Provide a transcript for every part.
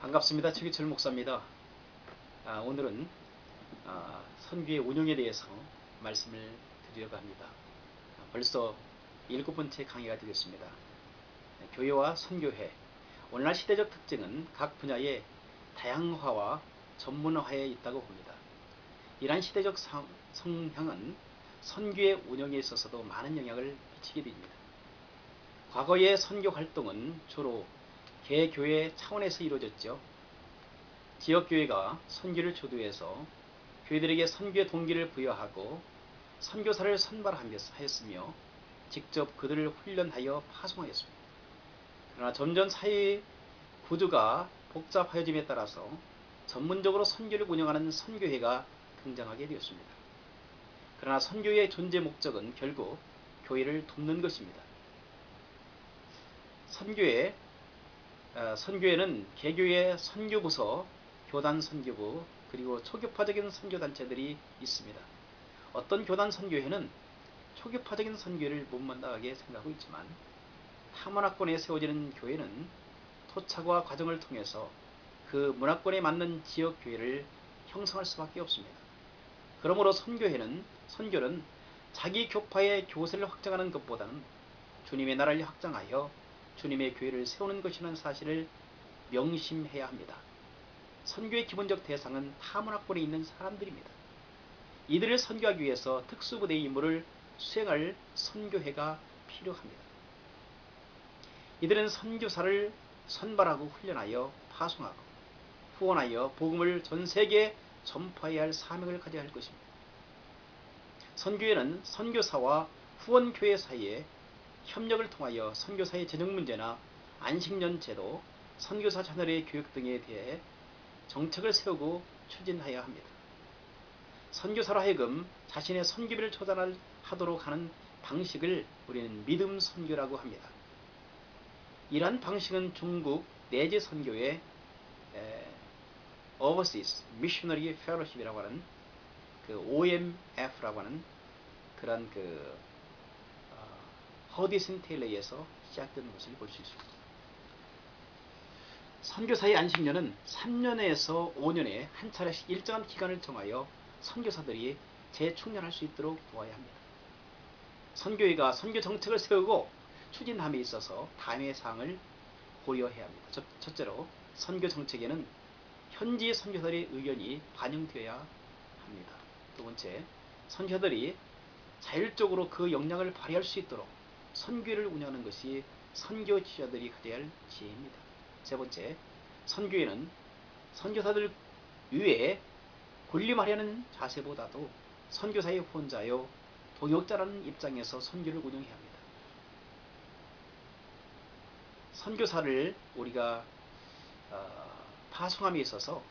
반갑습니다. 최기철 목사입니다. 오늘은 선교의 운영에 대해서 말씀을 드리려고 합니다. 벌써 7번째 강의가 되겠습니다. 교회와 선교회. 오늘날 시대적 특징은 각 분야의 다양화와 전문화에 있다고 봅니다. 이러한 시대적 성향은 선교의 운영에 있어서도 많은 영향을 미치게 됩니다. 과거의 선교 활동은 주로 개교회 차원에서 이루어졌죠. 지역교회가 선교를 주도해서 교회들에게 선교의 동기를 부여하고 선교사를 선발하였으며 직접 그들을 훈련하여 파송하였습니다. 그러나 점점 사회 구조가 복잡해짐에 따라서 전문적으로 선교를 운영하는 선교회가 등장하게 되었습니다. 그러나 선교의 존재 목적은 결국 교회를 돕는 것입니다. 선교회는 개교회 선교부서, 교단 선교부, 그리고 초교파적인 선교단체들이 있습니다. 어떤 교단 선교회는 초교파적인 선교를 못마땅하게 생각하고 있지만 타문화권에 세워지는 교회는 토착화 과정을 통해서 그 문화권에 맞는 지역교회를 형성할 수밖에 없습니다. 그러므로 선교는 자기 교파의 교세를 확장하는 것보다는 주님의 나라를 확장하여 주님의 교회를 세우는 것이라는 사실을 명심해야 합니다. 선교의 기본적 대상은 타문화권에 있는 사람들입니다. 이들을 선교하기 위해서 특수부대의 임무를 수행할 선교회가 필요합니다. 이들은 선교사를 선발하고 훈련하여 파송하고 후원하여 복음을 전 세계에 전파해야 할 사명을 가져야 할 것입니다. 선교회는 선교사와 후원교회 사이에 협력을 통하여 선교사의 재정 문제나 안식년 제도, 선교사 자녀의 교육 등에 대해 정책을 세우고 추진해야 합니다. 선교사로 하여금 자신의 선교비를 조달하도록 하는 방식을 우리는 믿음 선교라고 합니다. 이러한 방식은 중국 내지 선교의 Overseas Missionary Fellowship이라고 하는 그 OMF라고 하는 그런 허디슨 테일러에서 시작된 것을 볼 수 있습니다. 선교사의 안식년은 3년에서 5년에 한 차례씩 일정한 기간을 정하여 선교사들이 재충전할 수 있도록 도와야 합니다. 선교회가 선교 정책을 세우고 추진함에 있어서 다음의 사항을 고려해야 합니다. 첫째로 선교 정책에는 현지 선교사들의 의견이 반영되어야 합니다. 두 번째, 선교사들이 자율적으로 그 역량을 발휘할 수 있도록 선교회를 운영하는 것이 선교 지도자들이 가져야 할 지혜입니다. 세 번째, 선교회는 선교사들 위에 군림하려는 자세보다도 선교사의 후원자요 동역자라는 입장에서 선교를 운영해야 합니다. 선교사를 우리가 파송함에 있어서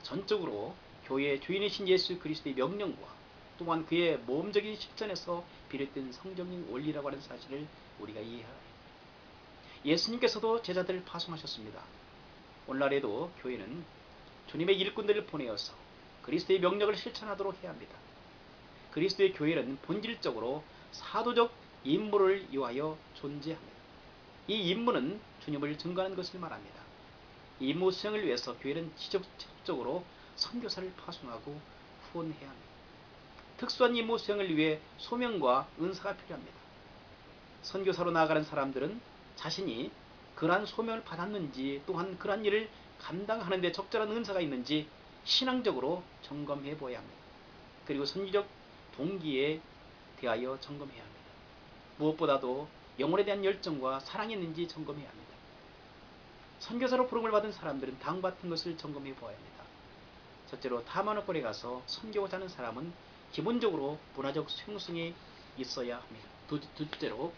전적으로 교회의 주인이신 예수 그리스도의 명령과 또한 그의 모험적인 실천에서 비롯된 성경적 원리라고 하는 사실을 우리가 이해해야 합니다. 예수님께서도 제자들을 파송하셨습니다. 오늘날에도 교회는 주님의 일꾼들을 보내어서 그리스도의 명령을 실천하도록 해야 합니다. 그리스도의 교회는 본질적으로 사도적 임무를 위하여 존재합니다. 이 임무는 주님을 증거하는 것을 말합니다. 이 임무 수행을 위해서 교회는 지속적으로 선교사를 파송하고 후원해야 합니다. 특수한 임무 수행을 위해 소명과 은사가 필요합니다. 선교사로 나아가는 사람들은 자신이 그러한 소명을 받았는지 또한 그러한 일을 감당하는 데 적절한 은사가 있는지 신앙적으로 점검해 보아야 합니다. 그리고 선교적 동기에 대하여 점검해야 합니다. 무엇보다도 영혼에 대한 열정과 사랑이 있는지 점검해야 합니다. 선교사로 부름을 받은 사람들은 다음 같은 것을 점검해 보아야 합니다. 첫째로 타문화권에 가서 선교하자 하는 사람은 기본적으로 문화적 수용성이 있어야 합니다. 둘째로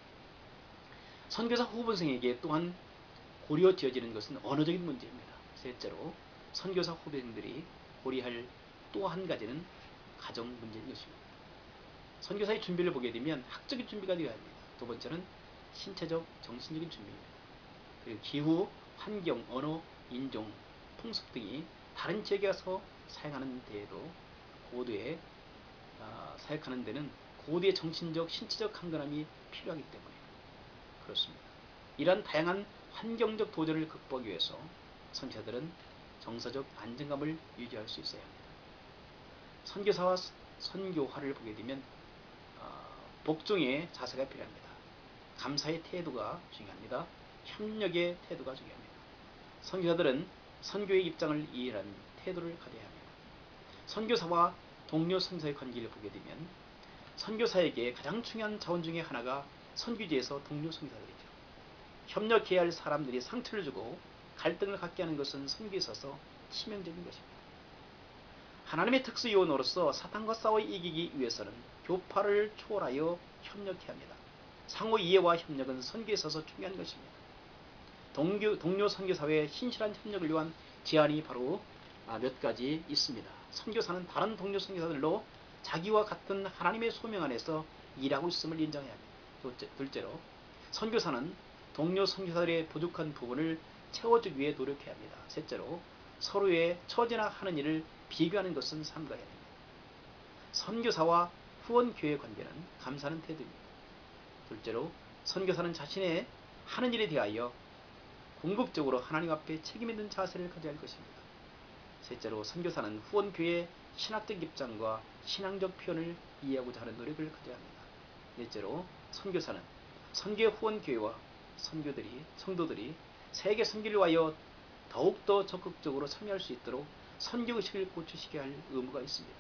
선교사 후보생에게 또한 고려되어지는 것은 언어적인 문제입니다. 셋째로 선교사 후보생들이 고려할 또 한 가지는 가정 문제인 것입니다. 선교사의 준비를 보게 되면 학적인 준비가 되어야 합니다. 두 번째는 신체적, 정신적인 준비입니다. 그리고 기후, 환경, 언어, 인종, 풍습 등이 다른 지역에 가서 사역하는 데에도 사역하는 데는 고도의 정신적, 신체적 강건함이 필요하기 때문에 그렇습니다. 이러한 다양한 환경적 도전을 극복하기 위해서 선교사들은 정서적 안정감을 유지할 수 있어야 합니다. 선교사와 선교화를 보게 되면 복종의 자세가 필요합니다. 감사의 태도가 중요합니다. 협력의 태도가 중요합니다. 선교사들은 선교의 입장을 이해하는 태도를 가져야 합니다. 선교사와 동료 선교사의 관계를 보게 되면 선교사에게 가장 중요한 자원 중에 하나가 선교지에서 동료 선교사들이죠. 협력해야 할 사람들이 상처를 주고 갈등을 갖게 하는 것은 선교에 있어서 치명적인 것입니다. 하나님의 특수 요원으로서 사탄과 싸워 이기기 위해서는 교파를 초월하여 협력해야 합니다. 상호 이해와 협력은 선교에 있어서 중요한 것입니다. 동료 선교사회의 신실한 협력을 위한 제안이 바로 몇 가지 있습니다. 선교사는 다른 동료 선교사들로 자기와 같은 하나님의 소명 안에서 일하고 있음을 인정해야 합니다. 둘째로 선교사는 동료 선교사들의 부족한 부분을 채워주기 위해 노력해야 합니다. 셋째로 서로의 처지나 하는 일을 비교하는 것은 삼가해야 합니다. 선교사와 후원교회 관계는 감사하는 태도입니다. 둘째로 선교사는 자신의 하는 일에 대하여 궁극적으로 하나님 앞에 책임 있는 자세를 가져야 할 것입니다. 셋째로 선교사는 후원교회의 신학적 입장과 신앙적 표현을 이해하고자 하는 노력을 가져야 합니다. 넷째로 선교사는 선교 후원교회와 성도들이 세계 선교를 위하여 더욱더 적극적으로 참여할 수 있도록 선교의식을 고취시켜야 할 의무가 있습니다.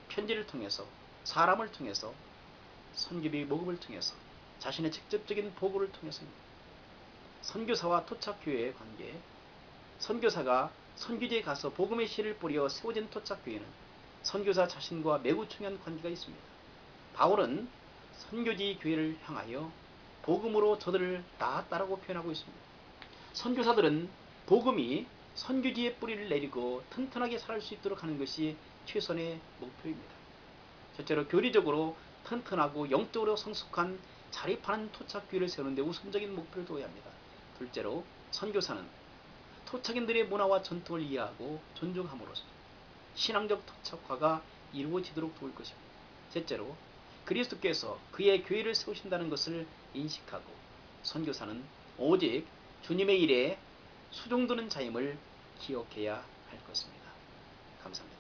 편지를 통해서, 사람을 통해서, 선교비 모금을 통해서, 자신의 직접적인 보고를 통해서입니다. 선교사와 토착교회의 관계. 선교사가 선교지에 가서 복음의 씨를 뿌려 세워진 토착교회는 선교사 자신과 매우 중요한 관계가 있습니다. 바울은 선교지 교회를 향하여 복음으로 저들을 낳았다라고 표현하고 있습니다. 선교사들은 복음이 선교지에 뿌리를 내리고 튼튼하게 살 수 있도록 하는 것이 최선의 목표입니다. 첫째로 교리적으로 튼튼하고 영적으로 성숙한 자립하는 토착교회를 세우는 데 우선적인 목표를 둬야 합니다. 둘째로 선교사는 토착인들의 문화와 전통을 이해하고 존중함으로써 신앙적 토착화가 이루어지도록 도울 것입니다. 셋째로 그리스도께서 그의 교회를 세우신다는 것을 인식하고 선교사는 오직 주님의 일에 수종드는 자임을 기억해야 할 것입니다. 감사합니다.